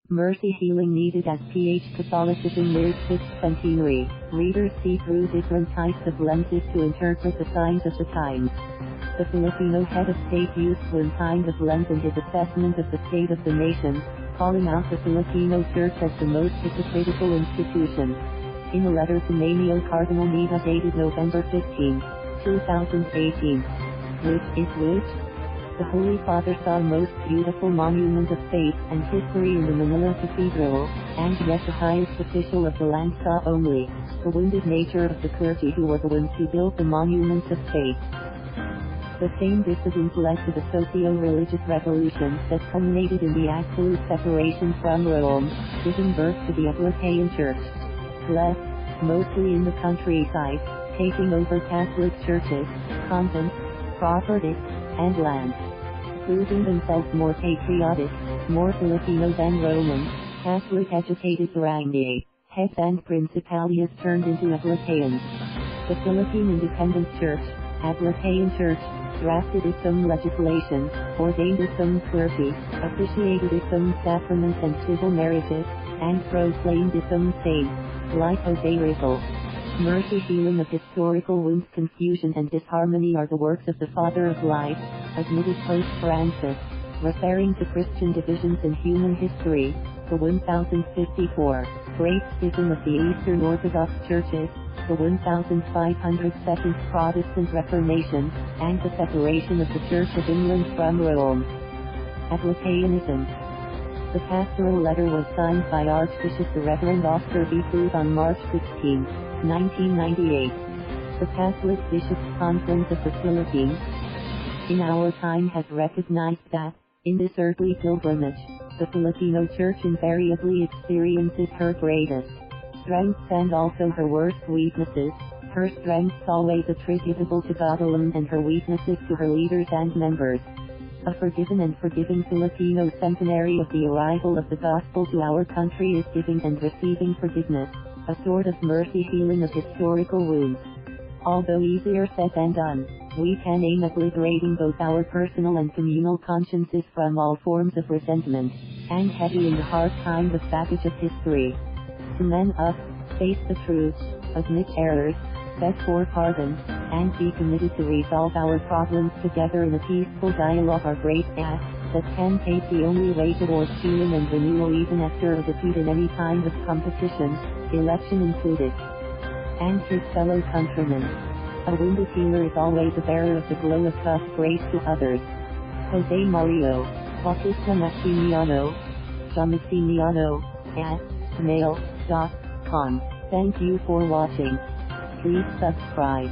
Mercy healing needed as PH Catholicism nears 6th centenary. Readers see through different types of lenses to interpret the signs of the times. The Filipino Head of State used one kind of lens in his assessment of the state of the nation, calling out the Filipino Church as the most hypocritical institution. In a letter to Manyo Cardinal Maeda dated November 15, 2018. Which is which? The Holy Father saw most beautiful monument of faith and history in the Manila Cathedral, and yet the highest official of the land saw only the wounded nature of the clergy who were the ones who built the monuments of faith. The same dissidence led to the socio-religious revolution that culminated in the absolute separation from Rome, giving birth to the Aglipayan Church. Left, mostly in the countryside, taking over Catholic churches, convents, property, and land. Proving themselves more patriotic, more Filipino than Roman, Catholic educated barangay heads and principalias turned into Aglipayans. The Philippine Independent Church, Aglipayan Church, drafted its own legislation, ordained its own clergy, officiated its own sacraments and civil marriages, and proclaimed its own saints, like Jose Rizal. Mercy healing of historical wounds, confusion and disharmony are the works of the Father of Light, admitted Pope Francis, referring to Christian divisions in human history, the 1054 Great Schism of the Eastern Orthodox Churches, the 1502 Protestant Reformation, and the separation of the Church of England from Rome. Aglipayanism. The pastoral letter was signed by Archbishop Rev. Dr. Cruz on March 16, 1998. The Catholic Bishops' Conference of the Philippines, in our time, has recognized that, in this earthly pilgrimage, the Filipino Church invariably experiences her greatest strengths and also her worst weaknesses, her strengths always attributable to God alone and her weaknesses to her leaders and members. A forgiven and forgiving Filipino centenary of the arrival of the gospel to our country is giving and receiving forgiveness, a sort of mercy healing of historical wounds. Although easier said than done, we can aim at liberating both our personal and communal consciences from all forms of resentment, and heavy in the hard kind of baggage of history. To man up, face the truth, admit errors, beg for pardon, and be committed to resolve our problems together in a peaceful dialogue are great acts that can pave the only way towards healing and renewal even after a defeat in any kind of competition, election included. And his fellow countrymen. A wounded healer is always a bearer of the glow of God's grace to others. Jose Mario Bautista Maximiano, @mail.com. Thank you for watching. Please subscribe.